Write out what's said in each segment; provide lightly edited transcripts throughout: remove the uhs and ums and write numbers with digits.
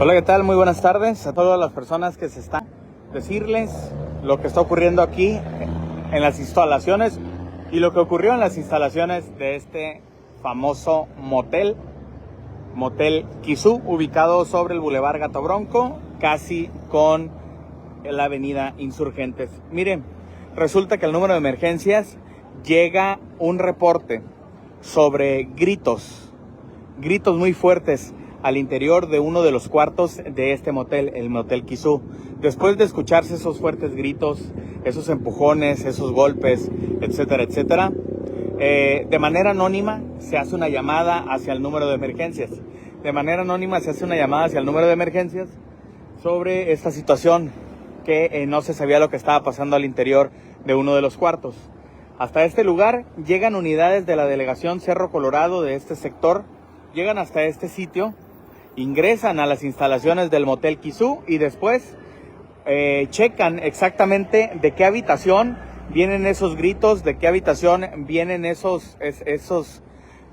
Hola, ¿qué tal? Muy buenas tardes a todas las personas que se están. Decirles lo que está ocurriendo aquí en las instalaciones y lo que ocurrió en las instalaciones de este famoso motel Quizú, ubicado sobre el Boulevard Gato Bronco, casi con la avenida Insurgentes. Miren, resulta que al número de emergencias llega un reporte sobre gritos muy fuertes al interior de uno de los cuartos de este motel, el Motel Quizú. Después de escucharse esos fuertes gritos, esos empujones, esos golpes, etcétera, etcétera, de manera anónima se hace una llamada hacia el número de emergencias. Sobre esta situación que no se sabía lo que estaba pasando al interior de uno de los cuartos. Hasta este lugar llegan unidades de la delegación Cerro Colorado de este sector, llegan hasta este sitio, ingresan a las instalaciones del Motel Quizú y después checan exactamente de qué habitación vienen esos gritos, de qué habitación vienen esos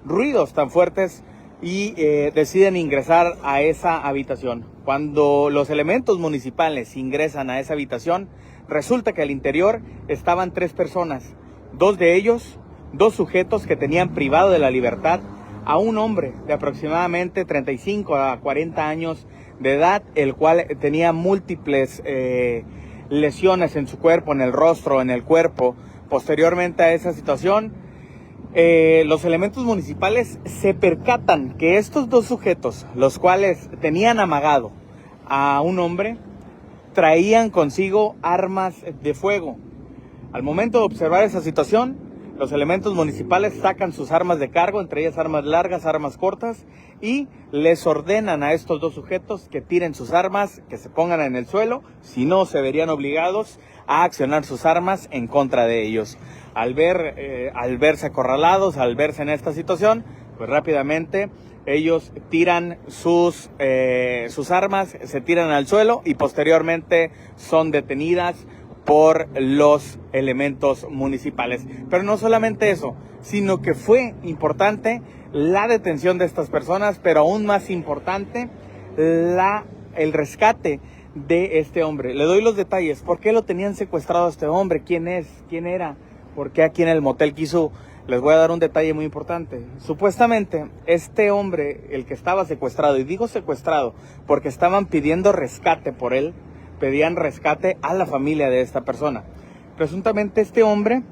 ruidos tan fuertes y deciden ingresar a esa habitación. Cuando los elementos municipales ingresan a esa habitación, resulta que al interior estaban 3 personas, 2 de ellos, 2 sujetos que tenían privado de la libertad a un hombre de aproximadamente 35 a 40 años de edad, el cual tenía múltiples lesiones en su cuerpo, en el rostro, en el cuerpo. Posteriormente a esa situación, los elementos municipales se percatan que estos 2 sujetos, los cuales tenían amagado a un hombre, traían consigo armas de fuego. Al momento de observar esa situación, los elementos municipales sacan sus armas de cargo, entre ellas armas largas, armas cortas, y les ordenan a estos 2 sujetos que tiren sus armas, que se pongan en el suelo, si no se verían obligados a accionar sus armas en contra de ellos. Al verse acorralados, al verse en esta situación, pues rápidamente ellos tiran sus armas, se tiran al suelo y posteriormente son detenidas por los elementos municipales. Pero no solamente eso, sino que fue importante la detención de estas personas, pero aún más importante el rescate de este hombre. Le doy los detalles. ¿Por qué lo tenían secuestrado a este hombre? ¿Quién es? ¿Quién era? ¿Por qué aquí en el Motel Quizú? Les voy a dar un detalle muy importante. Supuestamente, este hombre, el que estaba secuestrado, y digo secuestrado porque estaban pidiendo rescate por él, pedían rescate a la familia de esta persona. Presuntamente este hombre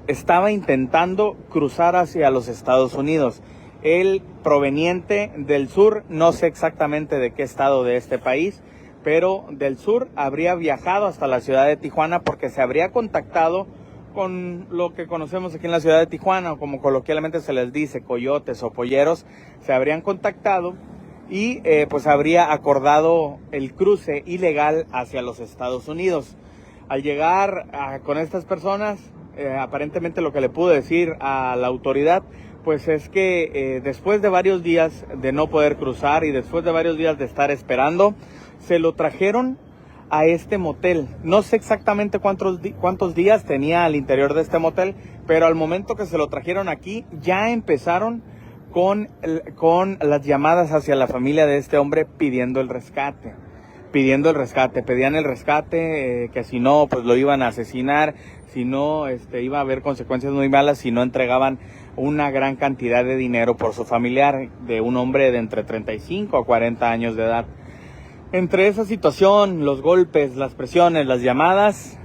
estaba intentando cruzar hacia los Estados Unidos. Él, proveniente del sur, no sé exactamente de qué estado de este país, pero del sur habría viajado hasta la ciudad de Tijuana porque se habría contactado con lo que conocemos aquí en la ciudad de Tijuana, o como coloquialmente se les dice, coyotes o polleros. Se habrían contactado y pues habría acordado el cruce ilegal hacia los Estados Unidos. Al llegar con estas personas, aparentemente lo que le pudo decir a la autoridad, pues es que después de varios días de no poder cruzar y después de varios días de estar esperando, se lo trajeron a este motel. No sé exactamente cuántos días tenía al interior de este motel, pero al momento que se lo trajeron aquí, ya empezaron con las llamadas hacia la familia de este hombre pidiendo el rescate. Pedían el rescate, que si no, pues lo iban a asesinar, si no, iba a haber consecuencias muy malas si no entregaban una gran cantidad de dinero por su familiar, de un hombre de entre 35 a 40 años de edad. Entre esa situación, los golpes, las presiones, las llamadas,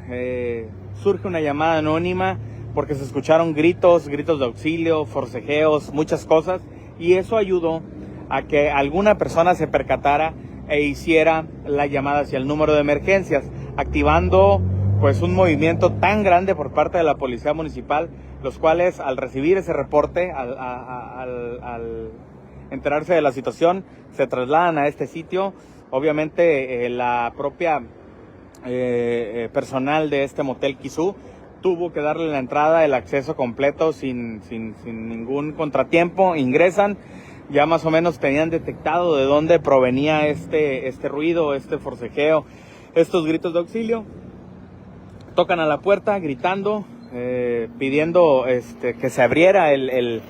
surge una llamada anónima porque se escucharon gritos de auxilio, forcejeos, muchas cosas, y eso ayudó a que alguna persona se percatara e hiciera la llamada hacia el número de emergencias, activando pues un movimiento tan grande por parte de la policía municipal, los cuales al recibir ese reporte, al enterarse de la situación, se trasladan a este sitio. Obviamente la propia personal de este Motel Quizú tuvo que darle la entrada, el acceso completo sin ningún contratiempo. Ingresan, ya más o menos tenían detectado de dónde provenía este ruido, este forcejeo, estos gritos de auxilio. Tocan a la puerta gritando, pidiendo que se abriera el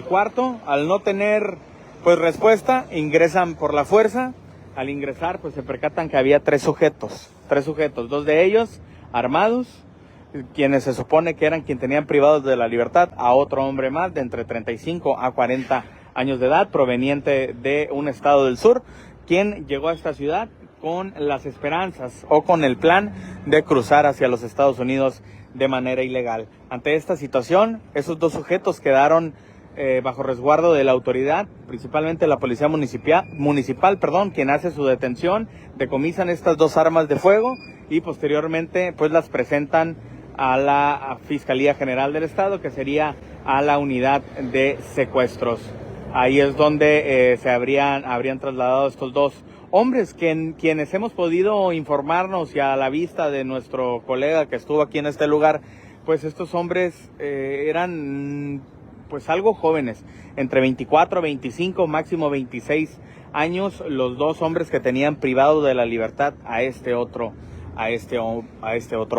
cuarto. Al no tener pues respuesta, ingresan por la fuerza, Al ingresar, pues se percatan que había tres sujetos, dos de ellos armados, quienes se supone que eran quien tenían privados de la libertad a otro hombre más de entre 35 a 40 años de edad, proveniente de un estado del sur, quien llegó a esta ciudad con las esperanzas o con el plan de cruzar hacia los Estados Unidos de manera ilegal. Ante esta situación, esos dos sujetos quedaron bajo resguardo de la autoridad, principalmente la policía municipal, quien hace su detención, decomisan estas dos armas de fuego y posteriormente pues las presentan a la Fiscalía General del Estado, que sería a la unidad de secuestros. Ahí es donde se habrían trasladado estos dos hombres, quienes hemos podido informarnos y a la vista de nuestro colega que estuvo aquí en este lugar, pues estos hombres eran pues algo jóvenes, entre 24, 25, máximo 26 años, los dos hombres que tenían privado de la libertad a este otro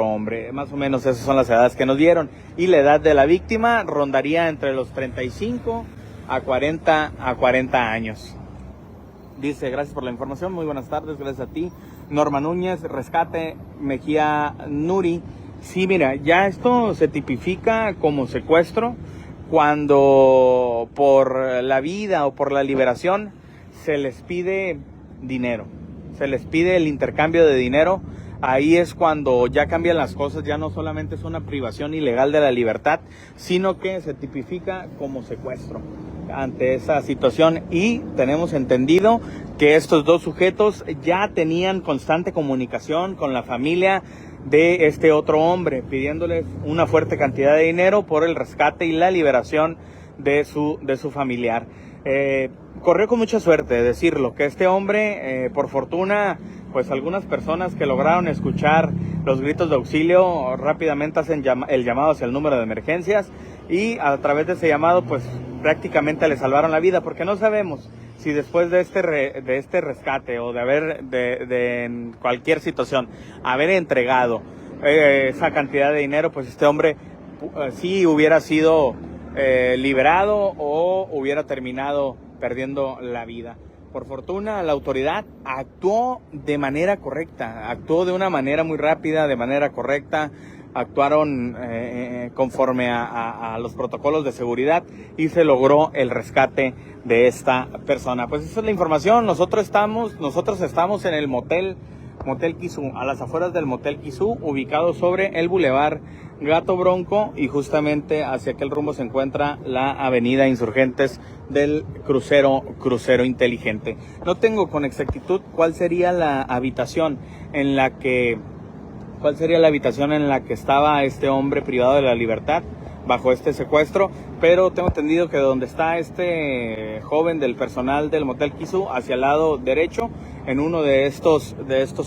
hombre. Más o menos esas son las edades que nos dieron, y la edad de la víctima rondaría entre los 35 a 40 años. Dice: gracias por la información, muy buenas tardes, gracias a ti. Norma Núñez, Rescate Mejía Nuri. Sí, mira, ya esto se tipifica como secuestro cuando por la vida o por la liberación se les pide dinero, se les pide el intercambio de dinero. Ahí es cuando ya cambian las cosas, ya no solamente es una privación ilegal de la libertad, sino que se tipifica como secuestro ante esa situación. Y tenemos entendido que estos dos sujetos ya tenían constante comunicación con la familia de este otro hombre, pidiéndoles una fuerte cantidad de dinero por el rescate y la liberación de su familiar. Corrió con mucha suerte decirlo, que este hombre, por fortuna, pues algunas personas que lograron escuchar los gritos de auxilio rápidamente hacen el llamado hacia el número de emergencias, y a través de ese llamado pues prácticamente le salvaron la vida, porque no sabemos si después de este rescate o de en cualquier situación haber entregado esa cantidad de dinero, pues este hombre sí hubiera sido liberado o hubiera terminado perdiendo la vida. Por fortuna, la autoridad actuó de manera correcta, actuó de una manera muy rápida, de manera correcta, actuaron conforme a los protocolos de seguridad y se logró el rescate de esta persona. Pues esa es la información. Nosotros estamos en el Motel Quizú, a las afueras del Motel Quizú, ubicado sobre el Boulevard Gato Bronco, y justamente hacia aquel rumbo se encuentra la avenida Insurgentes del Crucero Inteligente. No tengo con exactitud cuál sería la habitación en la que estaba este hombre privado de la libertad bajo este secuestro, pero tengo entendido que donde está este joven del personal del Motel Quizú, hacia el lado derecho, en uno de estos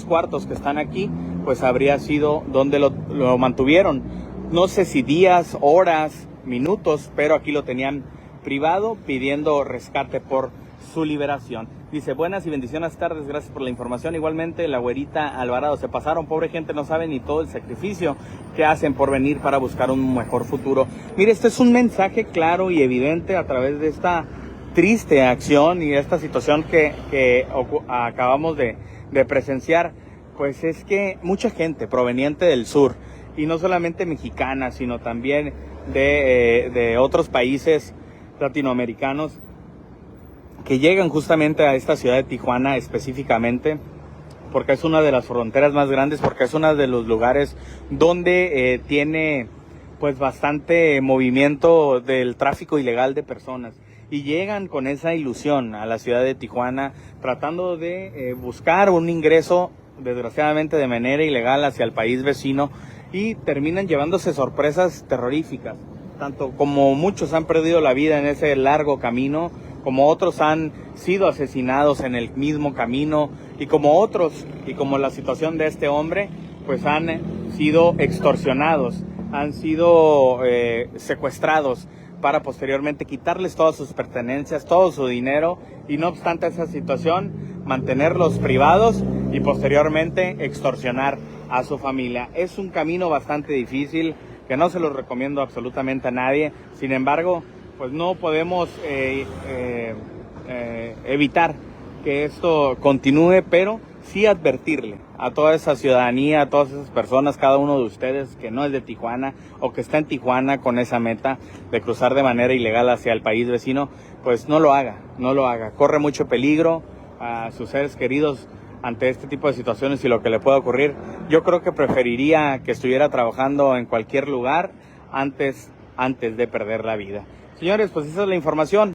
cuartos que están aquí, pues habría sido donde lo mantuvieron. No sé si días, horas, minutos, pero aquí lo tenían privado pidiendo rescate por su liberación. Dice: buenas y bendiciones tardes, gracias por la información. Igualmente, la güerita Alvarado, se pasaron, pobre gente, no saben ni todo el sacrificio que hacen por venir para buscar un mejor futuro. Mire, este es un mensaje claro y evidente a través de esta triste acción y esta situación que acabamos de presenciar. Pues es que mucha gente proveniente del sur, y no solamente mexicana, sino también de otros países latinoamericanos, que llegan justamente a esta ciudad de Tijuana específicamente, porque es una de las fronteras más grandes, porque es uno de los lugares donde tiene pues bastante movimiento del tráfico ilegal de personas, y llegan con esa ilusión a la ciudad de Tijuana tratando de buscar un ingreso, desgraciadamente de manera ilegal, hacia el país vecino, y terminan llevándose sorpresas terroríficas, tanto como muchos han perdido la vida en ese largo camino, como otros han sido asesinados en el mismo camino, y como la situación de este hombre, pues han sido extorsionados, han sido secuestrados para posteriormente quitarles todas sus pertenencias, todo su dinero, y no obstante esa situación, mantenerlos privados y posteriormente extorsionar a su familia. Es un camino bastante difícil que no se lo recomiendo absolutamente a nadie. Sin embargo, pues no podemos evitar que esto continúe, pero sí advertirle a toda esa ciudadanía, a todas esas personas, cada uno de ustedes que no es de Tijuana o que está en Tijuana con esa meta de cruzar de manera ilegal hacia el país vecino, pues no lo haga, corre mucho peligro a sus seres queridos ante este tipo de situaciones y lo que le pueda ocurrir. Yo creo que preferiría que estuviera trabajando en cualquier lugar antes de perder la vida. Señores, pues esa es la información.